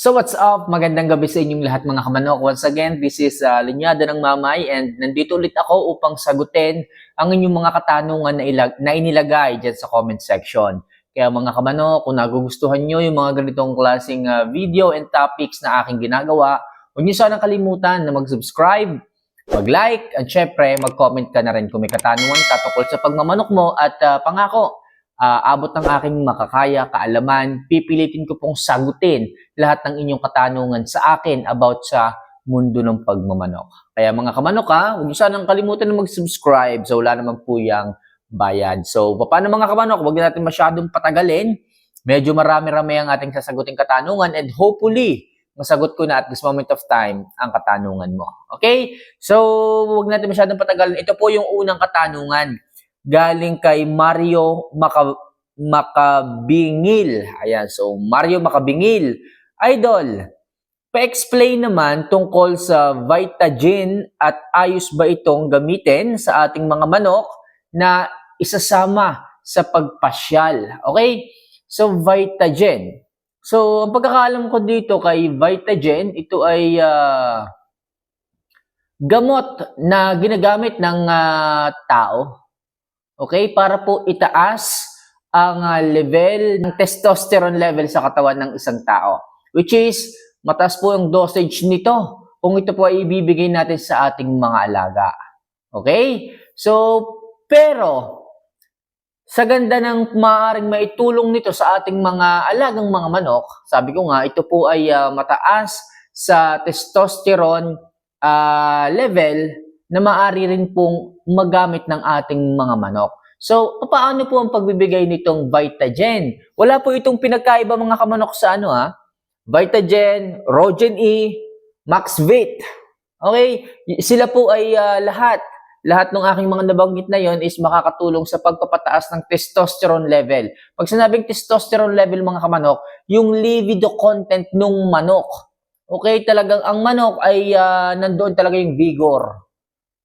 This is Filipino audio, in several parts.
So what's up? Magandang gabi sa inyong lahat mga kamanok. Once again, this is Linyada ng Mamay and nandito ulit ako upang sagutin ang inyong mga katanungan na inilagay dyan sa comment section. Kaya mga kamanok, kung nagugustuhan nyo yung mga ganitong klaseng video and topics na aking ginagawa, huwag nyo sanang kalimutan na mag-subscribe, mag-like, at syempre mag-comment ka na rin kung may katanungan katungkol sa pagmamanok mo at pangako, abot ng aking makakaya, kaalaman, pipilitin ko pong sagutin lahat ng inyong katanungan sa akin about sa mundo ng pagmamanok. Kaya mga kamanok huwag niyo sanang kalimutan na mag-subscribe so wala naman po yung bayad. So, paano mga kamanok? Huwag natin masyadong patagalin. Medyo marami-rami ang ating sasagutin katanungan and hopefully, masagot ko na at this moment of time ang katanungan mo. Okay? So, huwag natin masyadong patagalin. Ito po yung unang katanungan. Galing kay Mario Makabingil. Ayan, so Mario Makabingil. Idol, pa-explain naman tungkol sa Vitagen at ayos ba itong gamitin sa ating mga manok na isasama sa pagpasyal. Okay? So, Vitagen. So, ang pagkakaalam ko dito kay Vitagen, ito ay gamot na ginagamit ng tao. Okay? Para po itaas ang level ng testosterone level sa katawan ng isang tao. Which is, mataas po yung dosage nito kung ito po ay ibibigay natin sa ating mga alaga. Okay? So, pero, sa ganda ng maaaring maitulong nito sa ating mga alagang mga manok, sabi ko nga, ito po ay mataas sa testosterone level na maaari rin pong magamit ng ating mga manok. So, paano po ang pagbibigay nitong Vitagen? Wala po itong pinagkaiba mga kamanok sa Vitagen, Rogen E, Maxvit. Okay? Sila po ay lahat ng aking mga nabanggit na yon is makakatulong sa pagpapataas ng testosterone level. Pag sinabing testosterone level mga kamanok, yung libido content ng manok. Okay? Talagang ang manok ay nandoon talaga yung vigor.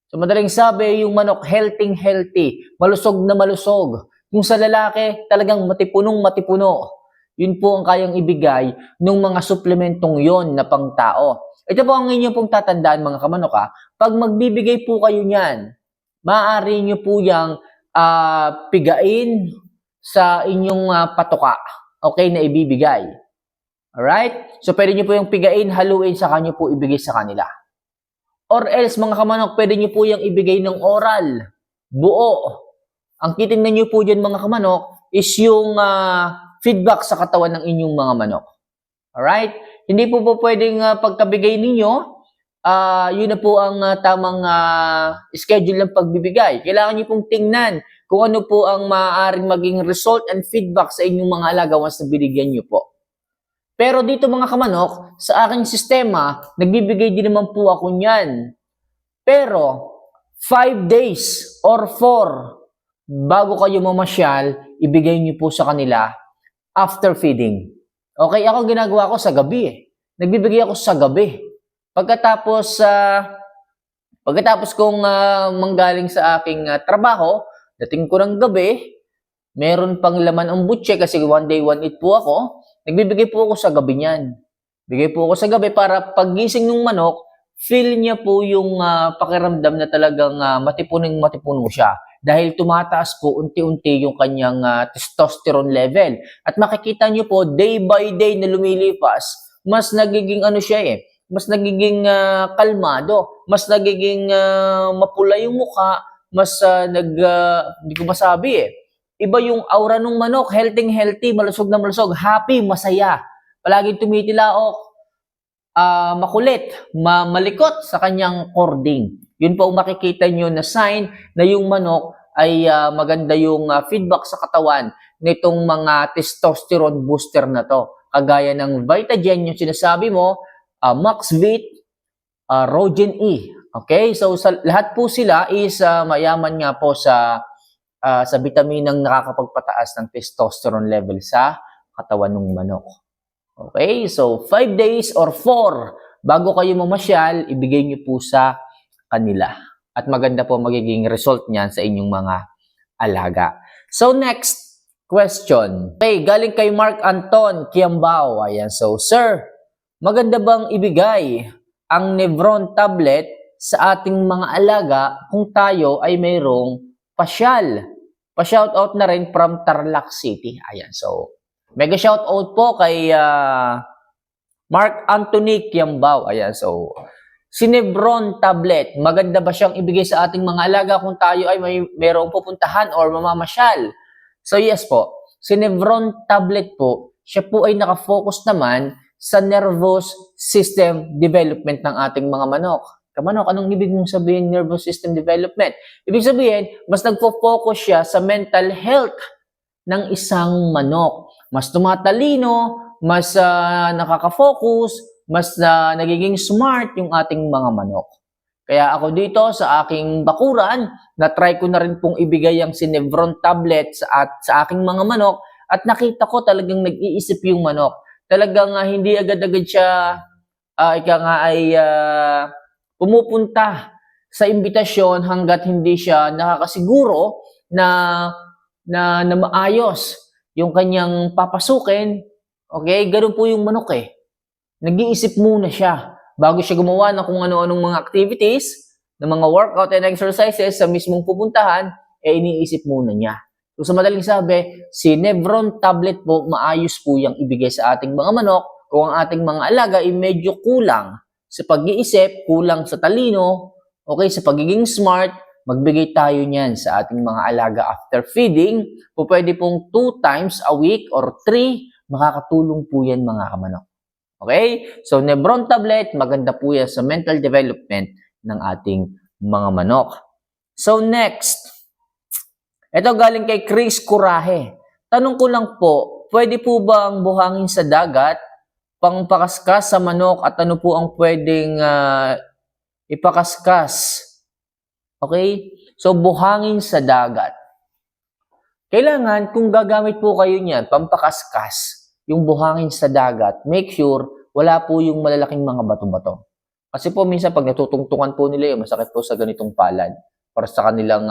So, madaling sabi, yung manok healthy, malusog na malusog. Yung sa lalaki, talagang matipunong-matipuno. Yun po ang kayang ibigay ng mga suplementong yon na pang-tao. Ito po ang inyong pong tatandaan mga kamanok Pag magbibigay po kayo niyan, maaari nyo po yung pigain sa inyong patuka. Okay, na ibibigay. Alright? So, pwede nyo po yung pigain, haluin, saka nyo po ibigay sa kanila. Or else, mga kamanok, pwede nyo po yung ibigay ng oral, buo. Ang titingnan nyo po dyan, mga kamanok, is yung feedback sa katawan ng inyong mga manok. Alright? Hindi po pwedeng pagkabigay ninyo, yun na po ang tamang schedule ng pagbibigay. Kailangan nyo pong tingnan kung ano po ang maaaring maging result and feedback sa inyong mga alaga once na binigyan nyo po. Pero dito mga kamanok, sa aking sistema, nagbibigay din naman po ako niyan. Pero, 5 days or 4 bago kayo mamasyal, ibigay niyo po sa kanila after feeding. Okay, ako ginagawa ko sa gabi Nagbibigay ako sa gabi. Pagkatapos kong manggaling sa aking trabaho, dating ko ng gabi, meron pang laman ang butse kasi one day, one eat po ako. Nagbibigay po ako sa gabi niyan. Bigay po ako sa gabi para paggising ng manok, feel niya po yung pakiramdam na talagang matipuno siya. Dahil tumataas po unti-unti yung kanyang testosterone level. At makikita niyo po, day by day na lumilipas, mas nagiging mas nagiging kalmado, mas nagiging mapula yung mukha, mas hindi ko masabi Iba yung aura ng manok, healthy, malusog na malusog, happy, masaya. Palaging tumitilaok, makulit, malikot sa kanyang cording. Yun po makikita nyo na sign na yung manok ay maganda yung feedback sa katawan nitong mga testosterone booster na to. Kagaya ng Vitagen, yung sinasabi mo, Maxvit, Rogen E. Okay? So, lahat po sila is mayaman nga po sa bitaminang nakakapagpataas ng testosterone level sa katawan ng manok. Okay? So, 5 days or 4 bago kayo mamasyal, ibigay niyo po sa kanila. At maganda po magiging result niyan sa inyong mga alaga. So, next question. Okay, galing kay Mark Anton Kiambao. Ayan, so, Sir, maganda bang ibigay ang Nevron tablet sa ating mga alaga kung tayo ay mayroong pasyal? Pa-shoutout na rin from Tarlac City. Ayan, so mega shoutout po kay Mark Anthony Kiambao. Ayan, so si Nevron tablet, maganda ba siyang ibigay sa ating mga alaga kung tayo ay mayroong pupuntahan or mamamasyal? So yes po, si Nevron tablet po, siya po ay nakafocus naman sa nervous system development ng ating mga manok. Kamanok, anong ibig mong sabihin nervous system development? Ibig sabihin, mas nagfo-focus siya sa mental health ng isang manok. Mas tumatalino, mas nakaka-focus, mas nagiging smart yung ating mga manok. Kaya ako dito sa aking bakuran, na-try ko na rin pong ibigay ang Nevron tablet sa aking mga manok at nakita ko talagang nag-iisip yung manok. Talagang hindi agad-agad siya pumupunta sa imbitasyon hanggat hindi siya nakakasiguro na maayos yung kanyang papasukin. Okay, ganun po yung manok eh. Nag-iisip muna siya bago siya gumawa ng kung ano-anong mga activities, ng mga workout and exercises sa mismong pupuntahan, iniisip muna niya. So sa madaling sabi, si Nevron tablet po, maayos po yung ibigay sa ating mga manok kung ang ating mga alaga ay medyo kulang sa pag-iisip, kulang sa talino, okay, sa pagiging smart, magbigay tayo niyan sa ating mga alaga after feeding. Pwede pong 2 times a week or 3, makakatulong po yan mga kamanok. Okay? So, Nevron tablet, maganda po yan sa mental development ng ating mga manok. So, next. Ito galing kay Chris Coraje. Tanong ko lang po, pwede po ba ang buhangin sa dagat, pangpakaskas sa manok at ano po ang pwedeng ipakaskas? Okay? So, buhangin sa dagat. Kailangan, kung gagamit po kayo niyan, pampakaskas, yung buhangin sa dagat, make sure wala po yung malalaking mga bato-bato. Kasi po minsan pag natutungtungan po nila yun, masakit po sa ganitong palad para sa kanilang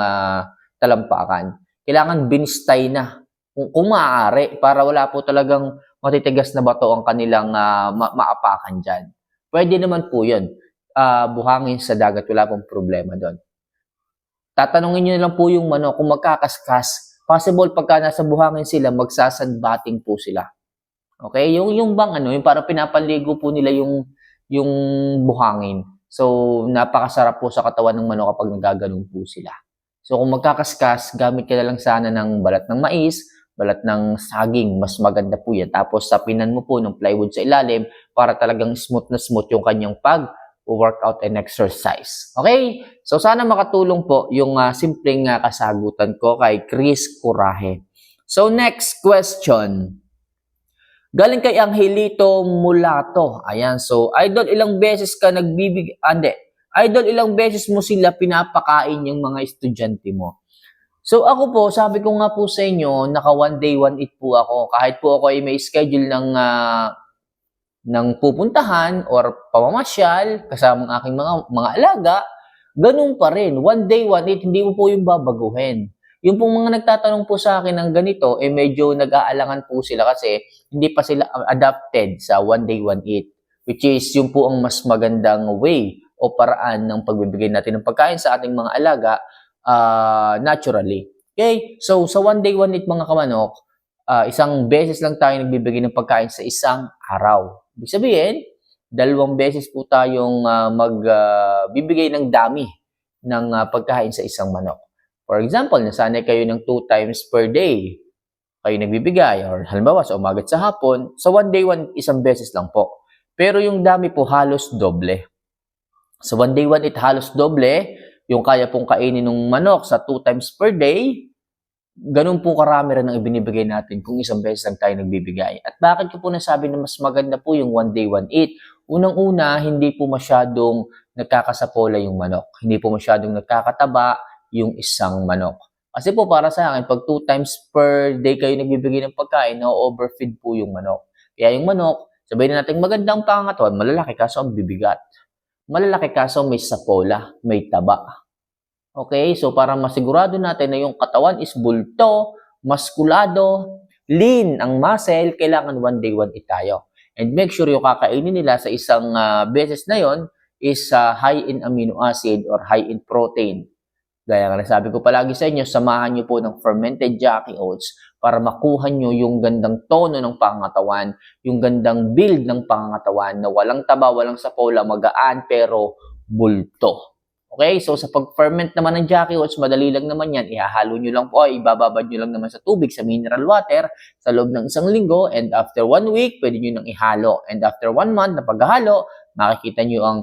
talampakan. Kailangan binistay na kung maaari para wala po talagang matitigas na bato ang kanilang maapakan dyan. Pwede naman po yun. Buhangin sa dagat, wala pong problema doon. Tatanungin nyo lang po yung manok kung magkakaskas. Possible pagka nasa buhangin sila, magsasadbating po sila. Okay? Yung bang yung parang pinapaligo po nila yung buhangin. So, napakasarap po sa katawan ng manok kapag nagaganon po sila. So, kung magkakaskas, gamit ka na lang sana ng balat ng mais, balat ng saging, mas maganda po yan. Tapos, sapinan mo po ng plywood sa ilalim para talagang smooth na smooth yung kanyang workout and exercise. Okay? So, sana makatulong po yung simpleng kasagutan ko kay Chris Coraje. So, next question. Galing kay Angelito Mulato. Ayan. So, Idol, ilang beses ka Idol, ilang beses mo sila pinapakain yung mga estudyante mo? So, ako po, sabi ko nga po sa inyo, naka 1 day, 1 eat po ako. Kahit po ako ay may schedule ng pupuntahan or pamamasyal kasama ang aking mga alaga, ganun pa rin. 1 day, 1 eat, hindi mo po yung babaguhin. Yung pong mga nagtatanong po sa akin ng ganito, medyo nag-aalangan po sila kasi hindi pa sila adapted sa 1 day, 1 eat. Which is yung po ang mas magandang way o paraan ng pagbibigay natin ng pagkain sa ating mga alaga naturally. Okay? So, sa 1 day, 1 eat mga kamanok, isang beses lang tayo nagbibigay ng pagkain sa isang araw. Ibig sabihin, 2 beses po tayong magbibigay ng dami ng pagkain sa isang manok. For example, nasanay kayo ng 2 times per day kayo nagbibigay or halimbawa sa umaga at sa hapon, sa 1 day, 1 beses lang po. Pero yung dami po halos doble. Sa 1 day, 1 eat halos doble, yung kaya pong kainin ng manok sa 2 times per day, ganun po karami rin ang ibinibigay natin kung 1 beses lang tayo nagbibigay. At bakit ko po nasabi na mas maganda po yung 1 day, 1 eat? Unang-una, hindi po masyadong nagkakasapola yung manok. Hindi po masyadong nagkakataba yung isang manok. Kasi po para sa akin, pag 2 times per day kayo nagbibigay ng pagkain, na-overfeed po yung manok. Kaya yung manok, sabihin na natin magandang pangatawan, malalaki kaso ang bibigat. Malalaki kaso may sapola, may taba. Okay, so para masigurado natin na yung katawan is bulto, maskulado, lean ang muscle, kailangan 1 day, 1 eat tayo. And make sure yung kakainin nila sa isang beses na yon is high in amino acid or high in protein. Gaya nga sabi ko palagi sa inyo, samahan nyo po ng fermented Jackie Oats para makuha nyo yung gandang tono ng pangangatawan, yung gandang build ng pangangatawan na walang taba, walang sapola, magaan pero bulto. Okay, so sa pag-ferment naman ng Jackie Oats, madali lang naman yan. Ihahalo nyo lang po, ibababad nyo lang naman sa tubig, sa mineral water, sa loob ng 1 linggo, and after 1 week, pwede nyo nang ihalo. And after 1 month na paghahalo, makikita nyo ang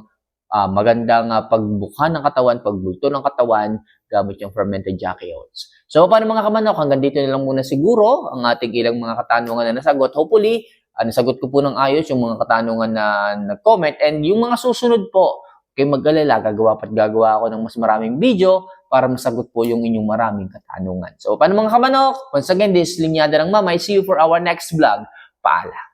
magandang pagbuka ng katawan, pagbulto ng katawan, gamit yung fermented Jackie Oats. So, paano mga kamanok? Hanggang dito na lang muna siguro ang ating ilang mga katanungan na nasagot. Hopefully, nasagot ko po ng ayos yung mga katanungan na nag-comment. And yung mga susunod po, kayo mag-alala, gagawa ako ng mas maraming video para masagot po yung inyong maraming katanungan. So, paano mga kamanok? Once again, this is Linyada ng Mamay. See you for our next vlog. Paalam.